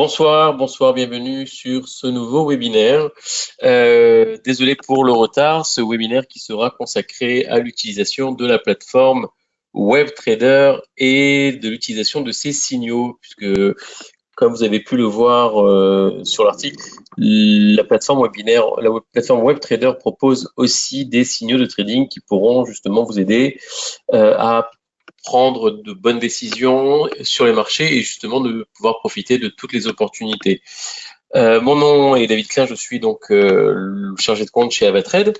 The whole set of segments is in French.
Bonsoir, bienvenue sur ce nouveau webinaire. Désolé pour le retard, ce webinaire qui sera consacré à l'utilisation de la plateforme WebTrader et de l'utilisation de ses signaux, puisque comme vous avez pu le voir sur l'article, la plateforme plateforme WebTrader propose aussi des signaux de trading qui pourront justement vous aider à prendre de bonnes décisions sur les marchés et justement de pouvoir profiter de toutes les opportunités. Mon nom est David Klein, je suis donc le chargé de compte chez Avatrade.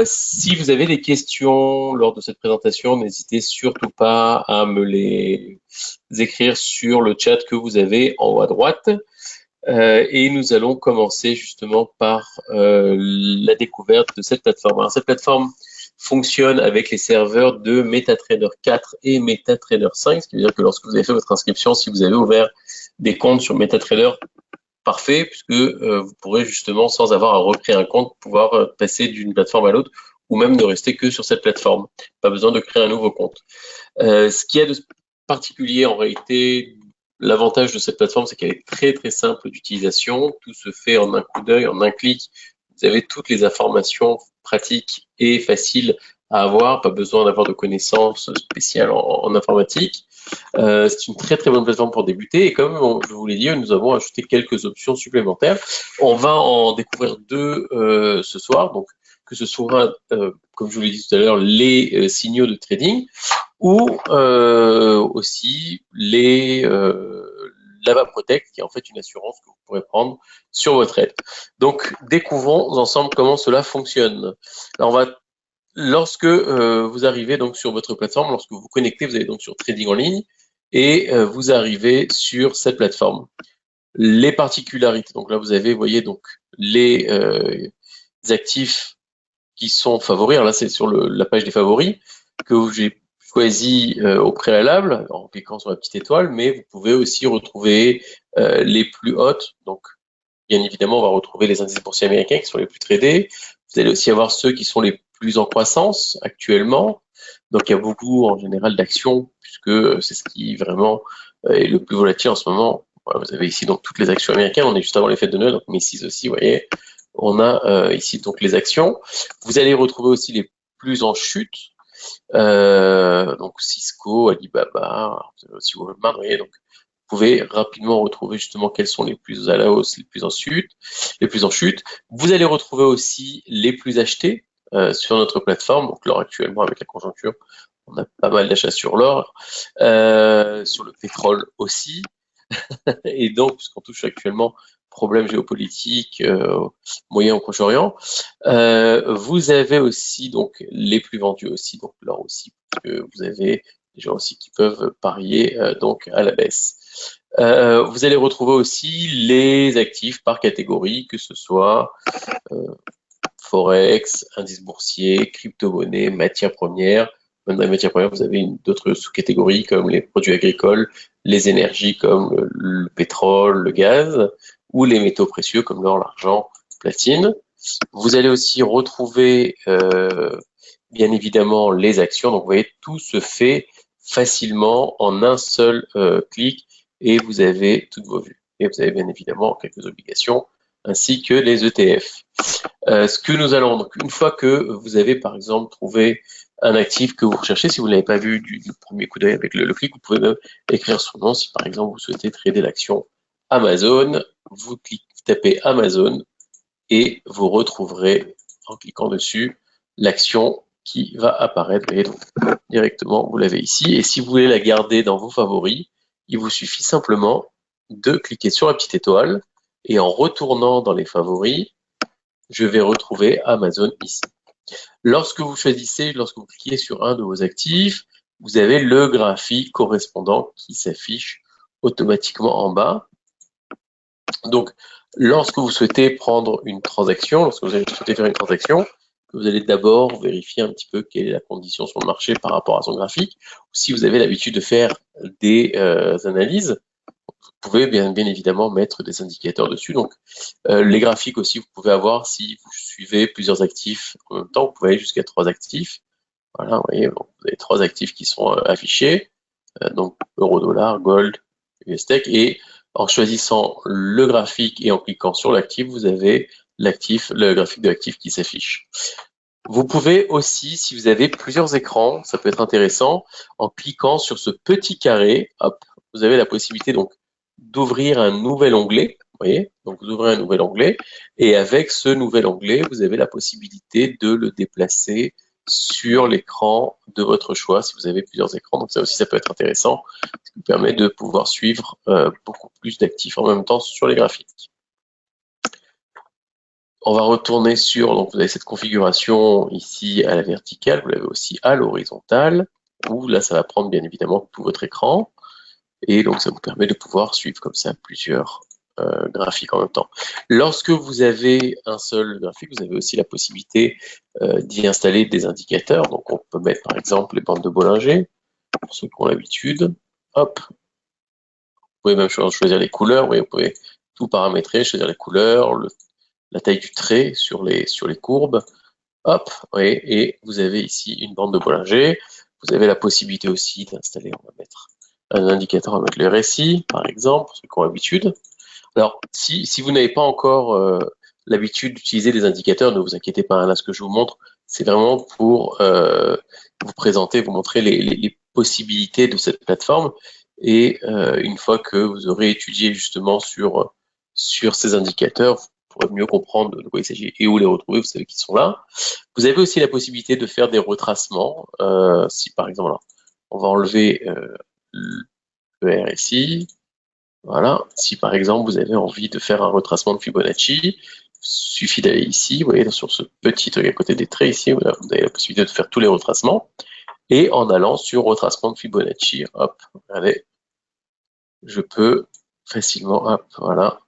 Si vous avez des questions lors de cette présentation, n'hésitez surtout pas à me les écrire sur le chat que vous avez en haut à droite. Et nous allons commencer justement par la découverte de cette plateforme. Alors, cette plateforme fonctionne avec les serveurs de MetaTrader 4 et MetaTrader 5, ce qui veut dire que lorsque vous avez fait votre inscription, si vous avez ouvert des comptes sur MetaTrader, parfait, puisque vous pourrez justement, sans avoir à recréer un compte, pouvoir passer d'une plateforme à l'autre, ou même ne rester que sur cette plateforme. Pas besoin de créer un nouveau compte. Ce qu'il y a de particulier en réalité, l'avantage de cette plateforme, c'est qu'elle est très très simple d'utilisation. Tout se fait en un coup d'œil, en un clic. Vous avez toutes les informations pratiques et faciles à avoir. Pas besoin d'avoir de connaissances spéciales en informatique. C'est une très très bonne plateforme pour débuter. Et comme je vous l'ai dit, nous avons ajouté quelques options supplémentaires. On va en découvrir deux ce soir. Donc, que ce soit, comme je vous l'ai dit tout à l'heure, les signaux de trading ou aussi l'Ava Protect, qui est en fait une assurance que vous pourrez prendre sur votre trade. Donc, découvrons ensemble comment cela fonctionne. Alors, lorsque vous arrivez donc sur votre plateforme, lorsque vous vous connectez, vous allez donc sur Trading en ligne et vous arrivez sur cette plateforme. Les particularités, donc là vous avez, vous voyez donc les actifs qui sont favoris. Alors là c'est sur la page des favoris que j'ai choisi au préalable en cliquant sur la petite étoile, mais vous pouvez aussi retrouver les plus hautes. Donc bien évidemment on va retrouver les indices boursiers américains qui sont les plus tradés. Vous allez aussi avoir ceux qui sont les plus en croissance actuellement. Donc il y a beaucoup en général d'actions puisque c'est ce qui vraiment est le plus volatile en ce moment. Voilà, vous avez ici donc toutes les actions américaines. On est juste avant les fêtes de Noël, donc Macy's aussi, vous voyez. On a ici donc les actions. Vous allez retrouver aussi les plus en chute. Donc Cisco, Alibaba, vous avez aussi Walmart, vous voyez, donc vous pouvez rapidement retrouver justement quels sont les plus à la hausse, les plus en chute, Vous allez retrouver aussi les plus achetés sur notre plateforme. Donc l'or actuellement avec la conjoncture, on a pas mal d'achats sur l'or, sur le pétrole aussi. Et donc, puisqu'on touche actuellement problèmes géopolitiques, Moyen ou Proche-Orient, vous avez aussi donc les plus vendus aussi, donc l'or aussi, parce que vous avez des gens aussi qui peuvent parier donc à la baisse. Vous allez retrouver aussi les actifs par catégorie, que ce soit Forex, indice boursier, crypto-monnaie, matières premières. Même dans les matières premières, vous avez d'autres sous-catégories comme les produits agricoles, les énergies comme le pétrole, le gaz, ou les métaux précieux comme l'or, l'argent, platine. Vous allez aussi retrouver bien évidemment les actions. Donc vous voyez, tout se fait facilement en un seul clic et vous avez toutes vos vues. Et vous avez bien évidemment quelques obligations ainsi que les ETF. Ce que nous allons, donc une fois que vous avez par exemple trouvé un actif que vous recherchez, si vous ne l'avez pas vu du premier coup d'œil avec le clic, vous pouvez même écrire son nom. Si par exemple vous souhaitez trader l'action Amazon, vous tapez Amazon et vous retrouverez en cliquant dessus l'action qui va apparaître. Et donc directement vous l'avez ici. Et si vous voulez la garder dans vos favoris, il vous suffit simplement de cliquer sur la petite étoile et en retournant dans les favoris, je vais retrouver Amazon ici. Lorsque vous cliquez sur un de vos actifs, vous avez le graphique correspondant qui s'affiche automatiquement en bas. Donc, lorsque vous souhaitez prendre une transaction, lorsque vous souhaitez faire une transaction, vous allez d'abord vérifier un petit peu quelle est la condition sur le marché par rapport à son graphique. Si vous avez l'habitude de faire des analyses, vous pouvez bien évidemment mettre des indicateurs dessus. Donc, les graphiques aussi, vous pouvez avoir, si vous suivez plusieurs actifs en même temps, vous pouvez aller jusqu'à 3 actifs. Voilà, vous voyez, vous avez 3 actifs qui sont affichés. Donc, euro, dollar, gold, USTEC. Et En choisissant le graphique et en cliquant sur l'actif, vous avez le graphique de l'actif qui s'affiche. Vous pouvez aussi, si vous avez plusieurs écrans, ça peut être intéressant, en cliquant sur ce petit carré, hop, vous avez la possibilité donc d'ouvrir un nouvel onglet. Vous voyez, donc vous ouvrez un nouvel onglet et avec ce nouvel onglet, vous avez la possibilité de le déplacer sur l'écran de votre choix si vous avez plusieurs écrans. Donc ça aussi, ça peut être intéressant, ce qui vous permet de pouvoir suivre beaucoup plus d'actifs en même temps sur les graphiques. On va retourner sur, donc vous avez cette configuration ici à la verticale, vous l'avez aussi à l'horizontale, où là ça va prendre bien évidemment tout votre écran, et donc ça vous permet de pouvoir suivre comme ça plusieurs graphiques en même temps. Lorsque vous avez un seul graphique, vous avez aussi la possibilité d'y installer des indicateurs, donc on peut mettre par exemple les bandes de Bollinger, pour ceux qui ont l'habitude, hop, vous pouvez même choisir les couleurs, vous pouvez tout paramétrer, choisir les couleurs, la taille du trait sur les courbes. Hop, oui, et vous avez ici une bande de Bollinger. Vous avez la possibilité aussi d'installer, on va mettre un indicateur, on va mettre le RSI, par exemple, pour ceux qui ont l'habitude. Alors, si vous n'avez pas encore l'habitude d'utiliser des indicateurs, ne vous inquiétez pas, hein, là, ce que je vous montre, c'est vraiment pour vous présenter, vous montrer les possibilités de cette plateforme. Et une fois que vous aurez étudié justement sur ces indicateurs, vous pourrez mieux comprendre de quoi il s'agit et où les retrouver, vous savez qu'ils sont là. Vous avez aussi la possibilité de faire des retracements. Si par exemple, alors, on va enlever le RSI, voilà. Si par exemple vous avez envie de faire un retracement de Fibonacci, il suffit d'aller ici, vous voyez sur ce petit truc à côté des traits ici, vous avez la possibilité de faire tous les retracements. Et en allant sur retracement de Fibonacci, hop, regardez, je peux facilement, hop, voilà,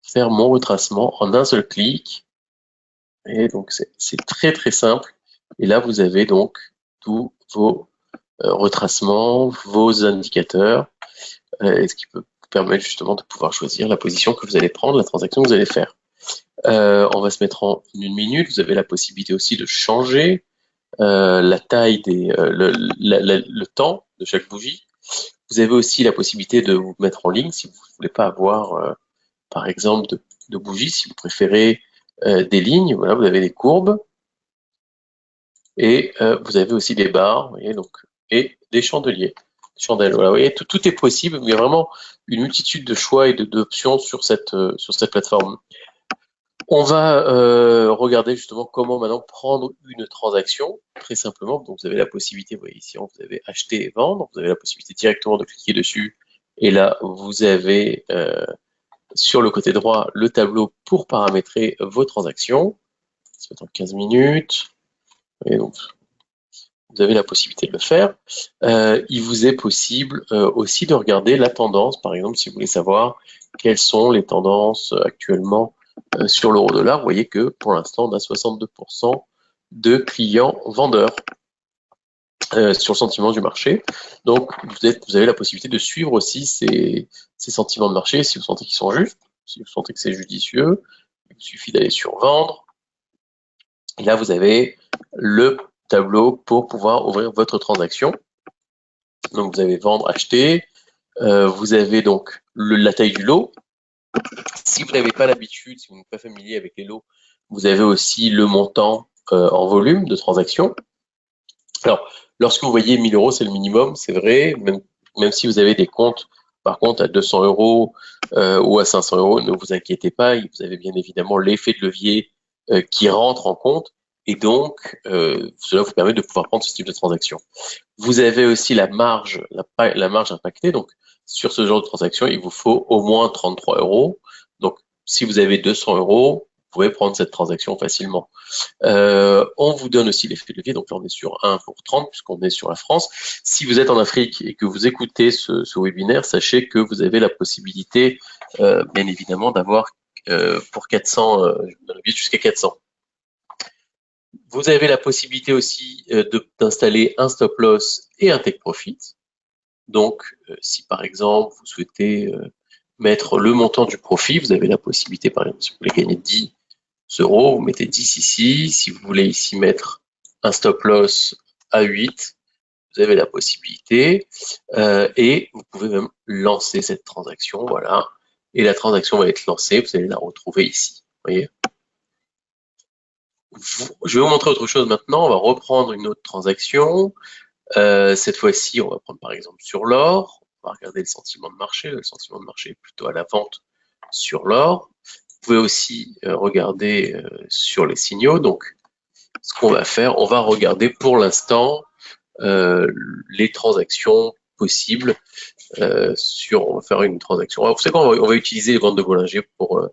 faire mon retracement en un seul clic. Et donc c'est très très simple. Et là vous avez donc tous vos retracements, vos indicateurs, ce qui peut vous permettre justement de pouvoir choisir la position que vous allez prendre, la transaction que vous allez faire. On va se mettre en 1 minute. Vous avez la possibilité aussi de changer la taille le temps de chaque bougie. Vous avez aussi la possibilité de vous mettre en ligne si vous ne voulez pas avoir, par exemple, de bougies, si vous préférez des lignes. Voilà, vous avez des courbes et vous avez aussi des barres, vous voyez, donc, et des chandeliers. Chandelles, voilà, vous voyez, tout est possible, mais il y a vraiment une multitude de choix et d'options sur cette plateforme. On va regarder justement comment maintenant prendre une transaction, très simplement. Donc vous avez la possibilité, vous voyez ici, vous avez acheter et vendre, vous avez la possibilité directement de cliquer dessus, et là vous avez sur le côté droit le tableau pour paramétrer vos transactions. Ça va être en 15 minutes, et donc vous avez la possibilité de le faire. Il vous est possible aussi de regarder la tendance, par exemple, si vous voulez savoir quelles sont les tendances actuellement sur l'euro-dollar. Vous voyez que pour l'instant, on a 62% de clients vendeurs sur le sentiment du marché. Donc, vous avez la possibilité de suivre aussi ces sentiments de marché si vous sentez qu'ils sont justes, si vous sentez que c'est judicieux. Il suffit d'aller sur vendre. Et là, vous avez le tableau pour pouvoir ouvrir votre transaction. Donc vous avez vendre, acheter, vous avez donc la taille du lot. Si vous n'avez pas l'habitude, si vous n'êtes pas familier avec les lots, vous avez aussi le montant en volume de transaction. Alors, lorsque vous voyez 1000 euros, c'est le minimum, c'est vrai, même si vous avez des comptes, par contre, à 200 euros ou à 500 euros, ne vous inquiétez pas, vous avez bien évidemment l'effet de levier qui rentre en compte. Et donc, cela vous permet de pouvoir prendre ce type de transaction. Vous avez aussi la marge impactée. Donc, sur ce genre de transaction, il vous faut au moins 33 euros. Donc, si vous avez 200 euros, vous pouvez prendre cette transaction facilement. On vous donne aussi l'effet de levier. Donc là, on est sur 1 pour 30 puisqu'on est sur la France. Si vous êtes en Afrique et que vous écoutez ce webinaire, sachez que vous avez la possibilité, bien évidemment, d'avoir pour 400, jusqu'à 400. Vous avez la possibilité aussi d'installer un stop loss et un take profit. Donc, si par exemple, vous souhaitez mettre le montant du profit, vous avez la possibilité, par exemple, si vous voulez gagner 10 euros, vous mettez 10 ici. Si vous voulez ici mettre un stop loss à 8, vous avez la possibilité et vous pouvez même lancer cette transaction. Voilà. et la transaction va être lancée. Vous allez la retrouver ici. Vous voyez. Je vais vous montrer autre chose maintenant. On va reprendre une autre transaction. Cette fois-ci, on va prendre par exemple sur l'or. On va regarder le sentiment de marché. Le sentiment de marché est plutôt à la vente sur l'or. Vous pouvez aussi regarder sur les signaux. Donc, ce qu'on va faire, on va regarder pour l'instant les transactions possibles. On va faire une transaction. Alors, vous savez quoi, on va utiliser les ventes de Bollinger pour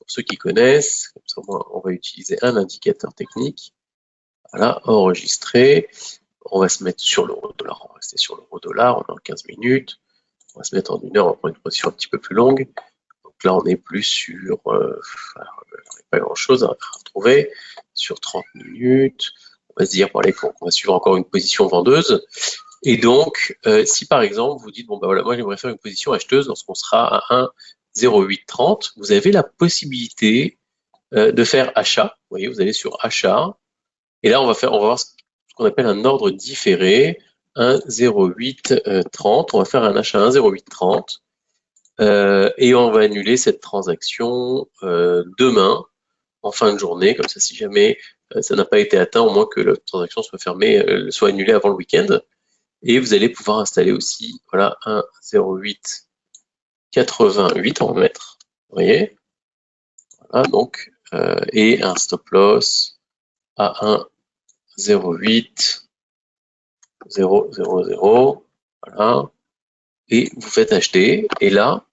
ceux qui connaissent. Comme ça, on va utiliser un indicateur technique. Voilà, enregistré. On va se mettre sur l'euro-dollar. On va rester sur l'euro-dollar. On est en 15 minutes. On va se mettre en 1 heure. On va prendre une position un petit peu plus longue. Donc là, on est plus sur, pas grand-chose à retrouver, sur 30 minutes. On va se dire, bon allez, on va suivre encore une position vendeuse. Et donc, si par exemple, vous dites, bon ben voilà, moi j'aimerais faire une position acheteuse lorsqu'on sera à 1,0830, vous avez la possibilité de faire achat. Vous voyez, vous allez sur achat. Et là, on va voir ce qu'on appelle un ordre différé, 1,0830. On va faire un achat à 1,0830. Et on va annuler cette transaction demain, en fin de journée, comme ça si jamais ça n'a pas été atteint, au moins que la transaction soit fermée, soit annulée avant le week-end. Et vous allez pouvoir installer aussi, voilà, 1,0888, on va mettre, vous voyez, voilà, donc, et un stop loss à 1,0800, voilà, et vous faites acheter, et là,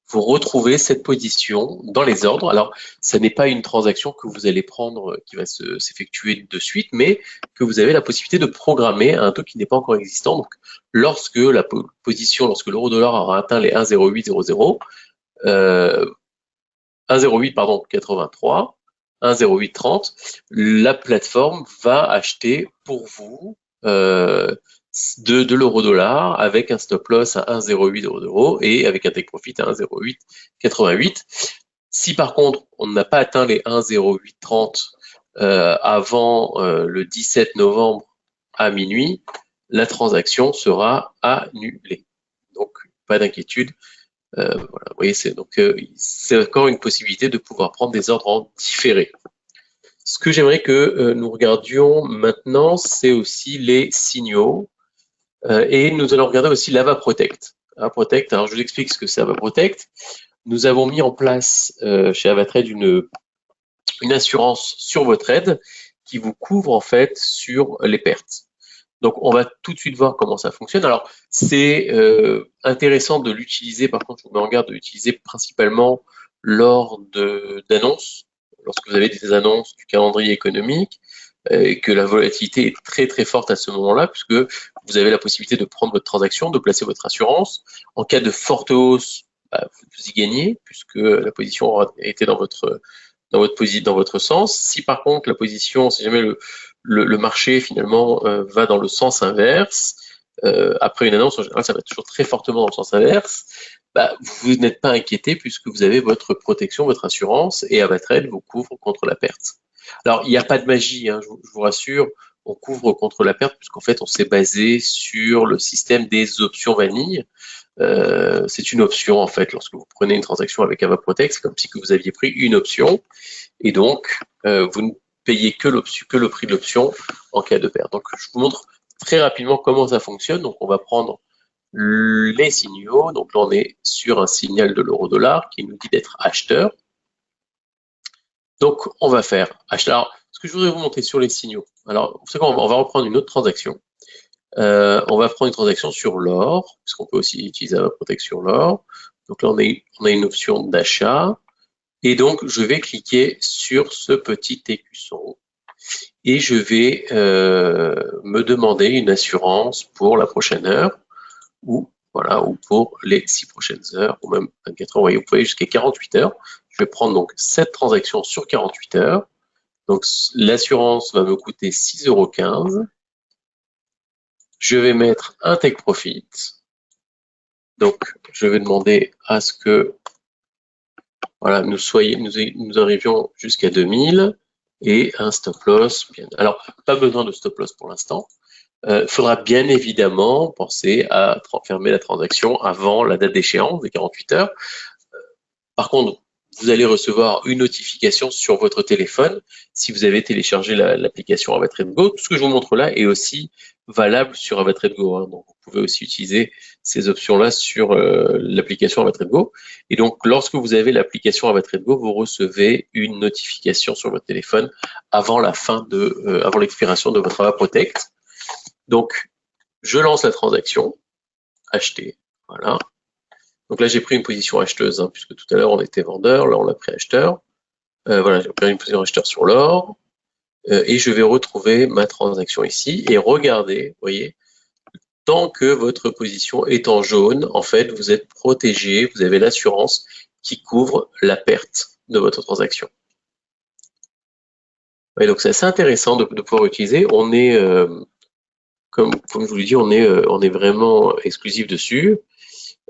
vous retrouvez cette position dans les ordres. Alors, ce n'est pas une transaction que vous allez prendre qui va s'effectuer de suite, mais que vous avez la possibilité de programmer à un taux qui n'est pas encore existant. Donc, lorsque la position, lorsque l'euro-dollar aura atteint les 1,0800, 1,08 pardon 83, 1,0830, la plateforme va acheter pour vous de l'euro-dollar avec un stop loss à 1,0800 et avec un take profit à 1,0888. Si par contre on n'a pas atteint les 1,0830 avant le 17 novembre à minuit, la transaction sera annulée. Donc pas d'inquiétude. Voilà, vous voyez, c'est encore une possibilité de pouvoir prendre des ordres en différé. Ce que j'aimerais que nous regardions maintenant, c'est aussi les signaux. Et nous allons regarder aussi l'AvaProtect. AvaProtect, alors je vous explique ce que c'est AvaProtect. Nous avons mis en place chez AvaTrade une assurance sur vos trades qui vous couvre en fait sur les pertes. Donc on va tout de suite voir comment ça fonctionne. Alors c'est intéressant de l'utiliser, par contre je vous mets en garde de l'utiliser principalement lors d'annonces, lorsque vous avez des annonces du calendrier économique, et que la volatilité est très très forte à ce moment-là, puisque vous avez la possibilité de prendre votre transaction, de placer votre assurance. En cas de forte hausse, vous y gagnez, puisque la position aura été dans votre sens. Si par contre la position, si jamais le marché finalement va dans le sens inverse, après une annonce, en général ça va toujours très fortement dans le sens inverse, vous n'êtes pas inquiété puisque vous avez votre protection, votre assurance, et AvaTrade vous couvre contre la perte. Alors, il n'y a pas de magie, hein, je vous rassure, on couvre contre la perte puisqu'en fait, on s'est basé sur le système des options vanille. C'est une option, en fait, lorsque vous prenez une transaction avec AvaProtect, c'est comme si vous aviez pris une option, et donc, vous ne payez que le prix de l'option en cas de perte. Donc, je vous montre très rapidement comment ça fonctionne. Donc, on va prendre les signaux. Donc là, on est sur un signal de l'euro-dollar qui nous dit d'être acheteur. Donc, on va faire acheter. Alors, ce que je voudrais vous montrer sur les signaux. Alors, vous savez quoi, on va reprendre une autre transaction. On va prendre une transaction sur l'or, puisqu'on peut aussi utiliser AvaProtect sur l'or. Donc là, on a une option d'achat. Et donc, je vais cliquer sur ce petit écusson. Et je vais me demander une assurance pour la prochaine heure, ou pour les 6 prochaines heures, ou même 24 heures. Vous voyez jusqu'à 48 heures. Je vais prendre donc cette transaction sur 48 heures. Donc, l'assurance va me coûter 6,15 €. Je vais mettre un take profit. Donc, je vais demander à ce que voilà, nous arrivions jusqu'à 2000 et un stop loss. Alors, pas besoin de stop loss pour l'instant. Il faudra bien évidemment penser à fermer la transaction avant la date d'échéance des 48 heures. Par contre, vous allez recevoir une notification sur votre téléphone si vous avez téléchargé l'application AvaTradeGo. Tout ce que je vous montre là est aussi valable sur AvaTradeGo, hein. Donc, vous pouvez aussi utiliser ces options-là sur l'application AvaTradeGo. Et donc, lorsque vous avez l'application AvaTradeGo, vous recevez une notification sur votre téléphone avant la fin de, avant l'expiration de votre AvaProtect. Donc, je lance la transaction, acheter, voilà. Donc là, j'ai pris une position acheteuse, hein, puisque tout à l'heure, on était vendeur, là, on l'a pris acheteur. Voilà, j'ai pris une position acheteur sur l'or, et je vais retrouver ma transaction ici, et regardez, vous voyez, tant que votre position est en jaune, en fait, vous êtes protégé, vous avez l'assurance qui couvre la perte de votre transaction. Ouais, donc c'est assez intéressant de pouvoir utiliser. On est, comme je vous l'ai dit, on est vraiment exclusif dessus.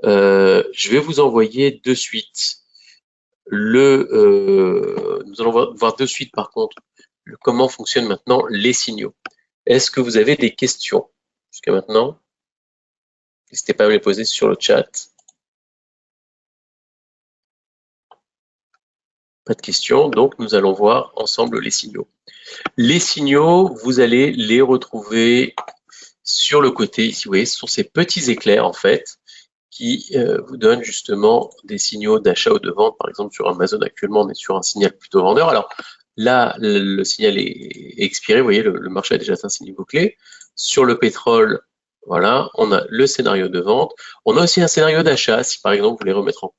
Je vais vous envoyer de suite nous allons voir de suite par contre comment fonctionnent maintenant les signaux. Est-ce que vous avez des questions jusqu'à maintenant? N'hésitez pas à me les poser sur le chat. Pas de questions, donc nous allons voir ensemble les signaux. Les signaux, vous allez les retrouver sur le côté ici. Vous voyez, ce sont ces petits éclairs en fait qui vous donnent justement des signaux d'achat ou de vente. Par exemple, sur Amazon actuellement, on est sur un signal plutôt vendeur. Alors là, le signal est expiré. Vous voyez, le marché a déjà atteint ses niveaux clés. Sur le pétrole, voilà, on a le scénario de vente. On a aussi un scénario d'achat, si par exemple vous voulez remettre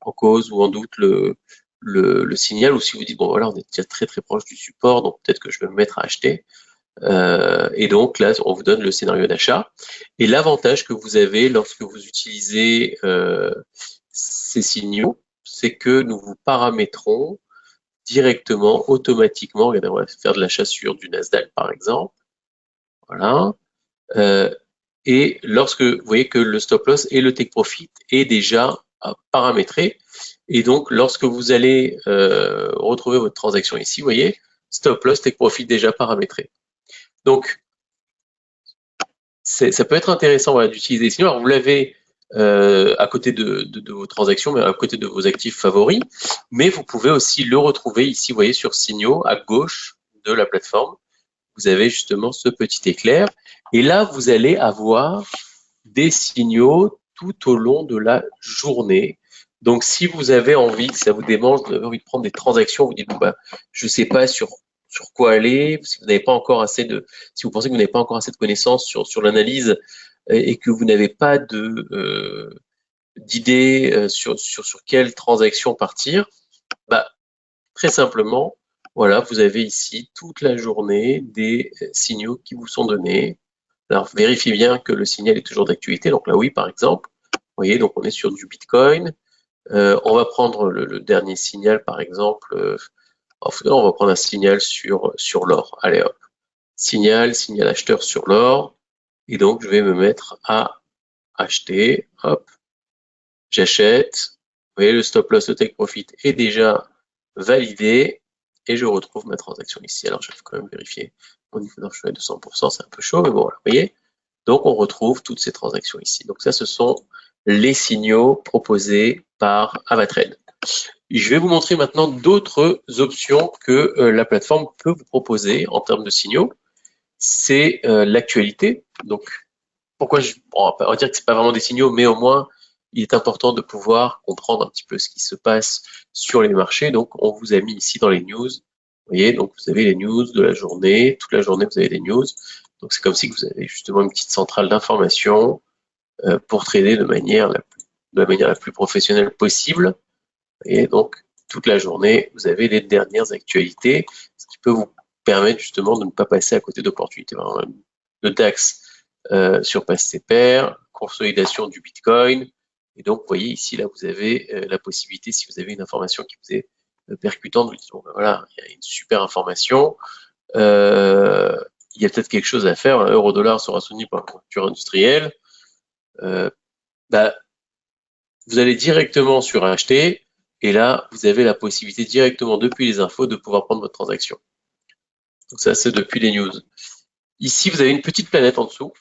en cause ou en doute le signal, ou si vous dites, bon voilà, on est déjà très très proche du support, donc peut-être que je vais me mettre à acheter. Et donc là, on vous donne le scénario d'achat. Et l'avantage que vous avez lorsque vous utilisez ces signaux, c'est que nous vous paramétrons directement, automatiquement. Regardez, on va faire de l'achat sur du Nasdaq, par exemple. Voilà. Et lorsque vous voyez que le stop loss et le take profit est déjà paramétré, et donc lorsque vous allez retrouver votre transaction ici, vous voyez, stop loss, take profit déjà paramétré. Donc, ça peut être intéressant, voilà, d'utiliser. Sinon, alors vous l'avez à côté de vos transactions, mais à côté de vos actifs favoris, mais vous pouvez aussi le retrouver ici, vous voyez, sur signaux, à gauche de la plateforme. Vous avez justement ce petit éclair. Et là, vous allez avoir des signaux tout au long de la journée. Donc, si vous avez envie, que ça vous démange, vous avez envie de prendre des transactions, vous dites, bon, bah, je ne sais pas sur quoi aller, si vous n'avez pas encore assez de, si vous pensez que vous n'avez pas encore assez de connaissances sur l'analyse et que vous n'avez pas d'idée sur quelle transaction partir, bah, très simplement, voilà, vous avez ici toute la journée des signaux qui vous sont donnés. Alors, vérifiez bien que le signal est toujours d'actualité. Donc là, oui, par exemple, vous voyez, donc on est sur du Bitcoin. On va prendre le dernier signal, par exemple. On va prendre un signal sur l'or. Allez, hop. Signal acheteur sur l'or. Et donc, je vais me mettre à acheter. Hop. J'achète. Vous voyez, le stop loss, le take profit est déjà validé. Et je retrouve ma transaction ici. Alors, je vais quand même vérifier mon niveau d'enchère de 200%. C'est un peu chaud, mais bon, voilà, vous voyez. Donc, on retrouve toutes ces transactions ici. Donc, ça, ce sont les signaux proposés par AvaTrade. Je vais vous montrer maintenant d'autres options que la plateforme peut vous proposer en termes de signaux. C'est l'actualité. Donc, pourquoi on va dire que c'est pas vraiment des signaux, mais au moins, il est important de pouvoir comprendre un petit peu ce qui se passe sur les marchés. Donc, on vous a mis ici dans les news. Vous voyez, donc vous avez les news de la journée. Toute la journée, vous avez des news. Donc, c'est comme si vous avez justement une petite centrale d'information pour trader de la manière la plus professionnelle possible. Et donc, toute la journée, vous avez les dernières actualités, ce qui peut vous permettre justement de ne pas passer à côté d'opportunités. Le DAX surpasse ses pairs, consolidation du Bitcoin. Et donc, vous voyez ici, là, vous avez la possibilité, si vous avez une information qui vous est percutante, vous dites, bon, ben voilà, il y a une super information. Il y a peut-être quelque chose à faire. Euro-dollar sera soutenu par la conjoncture industrielle. Vous allez directement sur acheter. Et là, vous avez la possibilité directement depuis les infos de pouvoir prendre votre transaction. Donc ça, c'est depuis les news. Ici, vous avez une petite planète en dessous.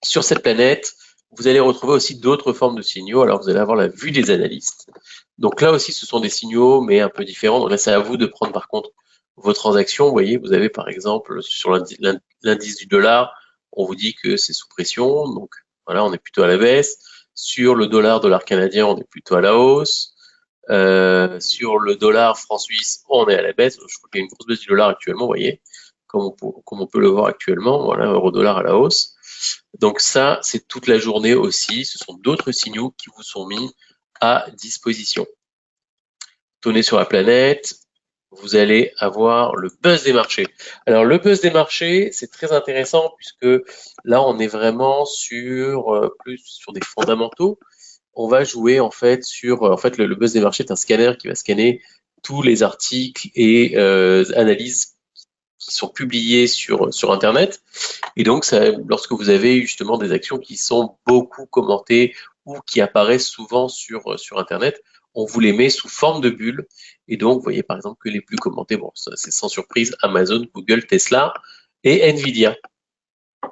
Sur cette planète, vous allez retrouver aussi d'autres formes de signaux. Alors, vous allez avoir la vue des analystes. Donc là aussi, ce sont des signaux, mais un peu différents. Donc là, c'est à vous de prendre par contre vos transactions. Vous voyez, vous avez par exemple sur l'indice du dollar, on vous dit que c'est sous pression. Donc voilà, on est plutôt à la baisse. Sur le dollar canadien, on est plutôt à la hausse. Sur le dollar franc-suisse, on est à la baisse. Je crois qu'il y a une grosse baisse du dollar actuellement, vous voyez, comme on peut le voir actuellement. Voilà, euro-dollar à la hausse. Donc ça, c'est toute la journée aussi. Ce sont d'autres signaux qui vous sont mis à disposition. Tournez sur la planète, vous allez avoir le buzz des marchés. Alors le buzz des marchés, c'est très intéressant puisque là, on est vraiment sur plus sur des fondamentaux. On va jouer en fait sur le buzz des marchés est un scanner qui va scanner tous les articles et analyses qui sont publiés sur Internet. Et donc, ça, lorsque vous avez justement des actions qui sont beaucoup commentées ou qui apparaissent souvent sur Internet, on vous les met sous forme de bulles. Et donc, vous voyez par exemple que les plus commentés, bon, c'est sans surprise, Amazon, Google, Tesla et Nvidia. Vous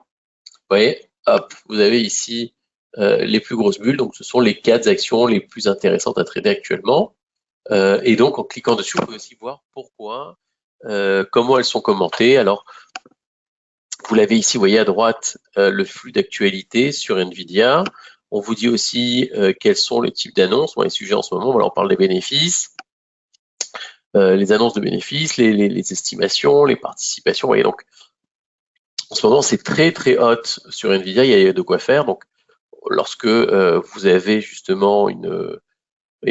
voyez, hop, vous avez ici les plus grosses bulles. Donc, ce sont les 4 actions les plus intéressantes à trader actuellement. Et donc, en cliquant dessus, vous pouvez aussi voir pourquoi, comment elles sont commentées. Alors, vous l'avez ici, vous voyez à droite, le flux d'actualité sur Nvidia. On vous dit aussi quels sont les types d'annonces. Bon, les sujets en ce moment, voilà, on parle des bénéfices, les annonces de bénéfices, les estimations, les participations. Vous voyez, donc, en ce moment, c'est très, très hot sur Nvidia. Il y a de quoi faire. Donc, lorsque vous avez justement et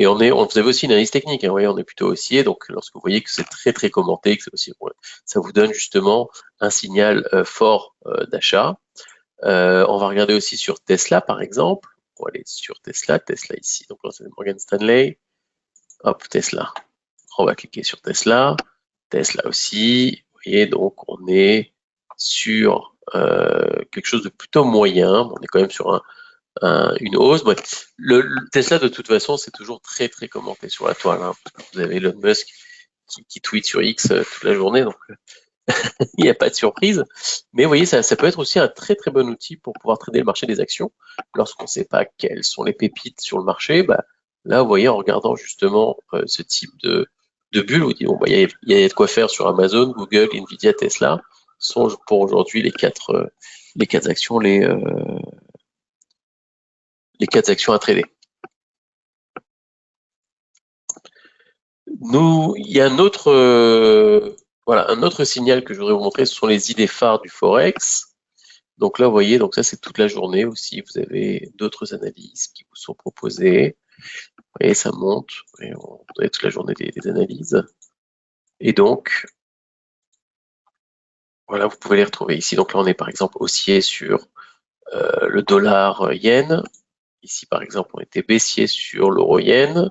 vous avez aussi une analyse technique, hein, vous voyez, on est plutôt haussier, donc lorsque vous voyez que c'est très très commenté, que c'est aussi, ouais, ça vous donne justement un signal fort d'achat. On va regarder aussi sur Tesla par exemple. On va aller sur Tesla ici, donc là c'est Morgan Stanley. Hop, Tesla. On va cliquer sur Tesla. Tesla aussi. Vous voyez, donc on est sur quelque chose de plutôt moyen. On est quand même sur une hausse. Bref, le Tesla, de toute façon, c'est toujours très, très commenté sur la toile. Hein, parce que vous avez Elon Musk qui tweet sur X toute la journée, donc il n'y a pas de surprise. Mais vous voyez, ça peut être aussi un très, très bon outil pour pouvoir trader le marché des actions. Lorsqu'on ne sait pas quelles sont les pépites sur le marché, bah, là, vous voyez, en regardant justement ce type de bulle, vous dites, bon, bah, il y a de quoi faire sur Amazon, Google, Nvidia, Tesla, sont pour aujourd'hui les quatre actions, les 4 actions à trader. Il y a un autre, voilà, un autre signal que je voudrais vous montrer, ce sont les idées phares du Forex. Donc là, vous voyez, donc ça c'est toute la journée aussi. Vous avez d'autres analyses qui vous sont proposées. Vous voyez, ça monte. Et on a toute la journée des analyses. Et donc, voilà, vous pouvez les retrouver ici. Donc là, on est par exemple haussier sur le dollar yen. Ici, par exemple, on était baissier sur l'euro yen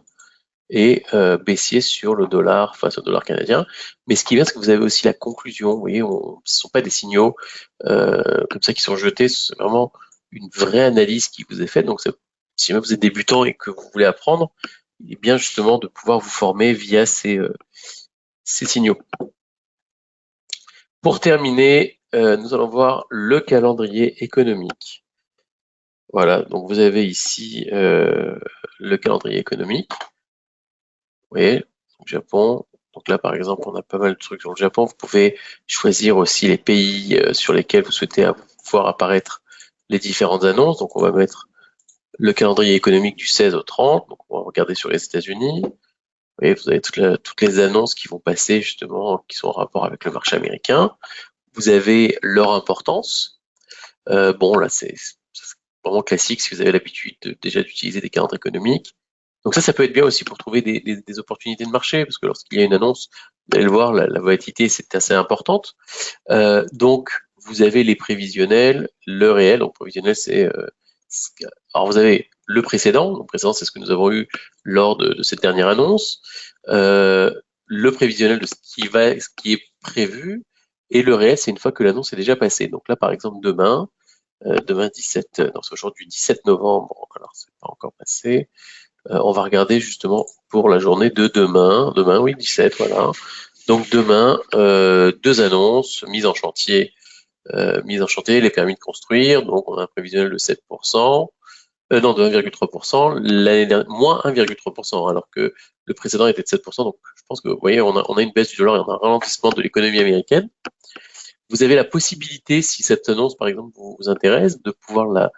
et baissier sur le dollar face au dollar canadien. Mais ce qui est bien, c'est que vous avez aussi la conclusion. Vous voyez, ce ne sont pas des signaux comme ça qui sont jetés, c'est vraiment une vraie analyse qui vous est faite. Donc, si même vous êtes débutant et que vous voulez apprendre, il est bien justement de pouvoir vous former via ces signaux. Pour terminer, nous allons voir le calendrier économique. Voilà, donc vous avez ici le calendrier économique. Vous voyez, donc Japon. Donc là, par exemple, on a pas mal de trucs sur le Japon. Vous pouvez choisir aussi les pays sur lesquels vous souhaitez voir apparaître les différentes annonces. Donc on va mettre le calendrier économique du 16 au 30. Donc on va regarder sur les États-Unis. Vous voyez, vous avez toutes les annonces qui vont passer justement, qui sont en rapport avec le marché américain. Vous avez leur importance. Bon, là, c'est vraiment classique si vous avez l'habitude déjà d'utiliser des calendriers économiques. Donc ça peut être bien aussi pour trouver des opportunités de marché, parce que lorsqu'il y a une annonce, vous allez le voir, la volatilité, c'est assez importante. Donc, vous avez les prévisionnels, le réel. Donc, prévisionnel, alors, vous avez le précédent. Donc, précédent, c'est ce que nous avons eu lors de cette dernière annonce. Le prévisionnel de ce qui est prévu. Et le réel, c'est une fois que l'annonce est déjà passée. Donc là, par exemple, demain 17, non, c'est aujourd'hui 17 novembre, alors c'est pas encore passé. On va regarder justement pour la journée de demain. Demain, oui, 17, voilà. Donc demain, 2 annonces, mise en chantier, les permis de construire. Donc on a un prévisionnel de 7%. Non, de 1,3%, l'année dernière, moins 1,3%, alors que le précédent était de 7%. Donc, je pense que vous voyez, on a une baisse du dollar et on a un ralentissement de l'économie américaine. Vous avez la possibilité, si cette annonce, par exemple, vous intéresse, de pouvoir la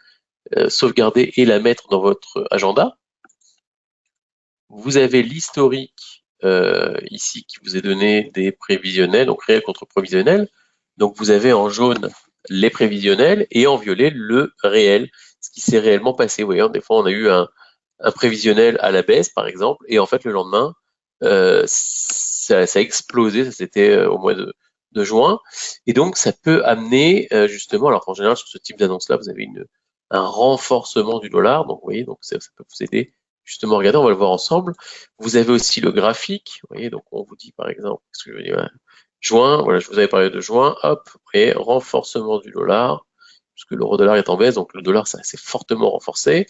sauvegarder et la mettre dans votre agenda. Vous avez l'historique ici qui vous est donné des prévisionnels, donc réel contre prévisionnel. Donc vous avez en jaune les prévisionnels et en violet le réel, ce qui s'est réellement passé. Vous voyez, des fois on a eu un prévisionnel à la baisse par exemple, et en fait le lendemain ça a explosé, ça c'était au mois de juin, et donc ça peut amener justement, alors qu'en général sur ce type d'annonce là vous avez un renforcement du dollar, donc vous voyez, donc ça peut vous aider. Justement, regardez, on va le voir ensemble. Vous avez aussi le graphique. Vous voyez, donc on vous dit par exemple, ce que je veux dire, juin, voilà, je vous avais parlé de juin, hop, et renforcement du dollar, puisque l'euro-dollar est en baisse, donc le dollar s'est fortement renforcé.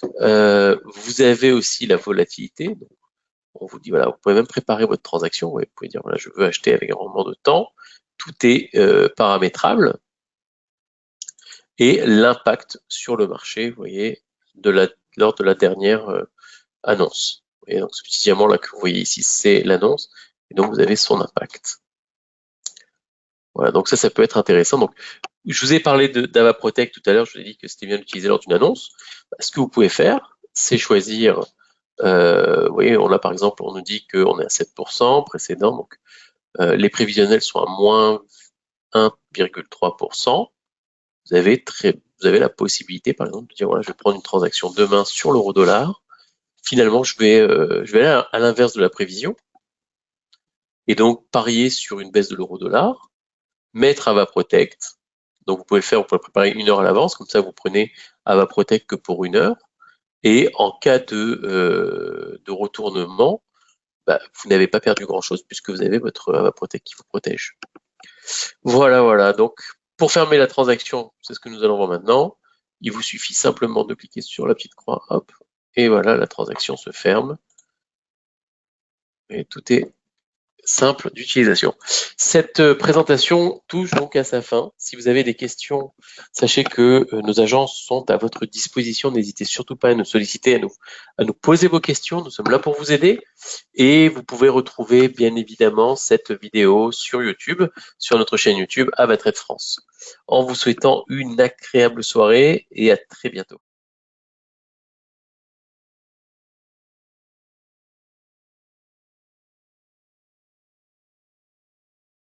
Vous avez aussi la volatilité. Donc on vous dit, voilà, vous pouvez même préparer votre transaction. Vous pouvez dire, voilà, je veux acheter avec un rendement de temps. Tout est paramétrable. Et l'impact sur le marché, vous voyez, lors de la dernière annonce. Et donc ce petit diamant là que vous voyez ici, c'est l'annonce, et donc vous avez son impact. Voilà, donc ça peut être intéressant. Donc, je vous ai parlé d'Avaprotect tout à l'heure, je vous ai dit que c'était bien d'utiliser lors d'une annonce. Ce que vous pouvez faire, c'est choisir, vous voyez, on a par exemple, on nous dit qu'on est à 7% précédent, donc les prévisionnels sont à moins 1,3%. Vous avez la possibilité, par exemple, de dire, voilà, je vais prendre une transaction demain sur l'euro-dollar. Finalement, je vais aller à l'inverse de la prévision et donc parier sur une baisse de l'euro-dollar, mettre Avaprotect. Donc vous pouvez préparer 1 heure à l'avance, comme ça vous prenez Avaprotect que pour 1 heure. Et en cas de retournement, vous n'avez pas perdu grand-chose puisque vous avez votre Avaprotect qui vous protège. Voilà. Donc pour fermer la transaction, c'est ce que nous allons voir maintenant. Il vous suffit simplement de cliquer sur la petite croix, hop, et voilà, la transaction se ferme. Et tout est simple d'utilisation. Cette présentation touche donc à sa fin. Si vous avez des questions, sachez que nos agences sont à votre disposition. N'hésitez surtout pas à nous solliciter, à nous poser vos questions. Nous sommes là pour vous aider. Et vous pouvez retrouver bien évidemment cette vidéo sur YouTube, sur notre chaîne YouTube Avatrade France. En vous souhaitant une agréable soirée et à très bientôt.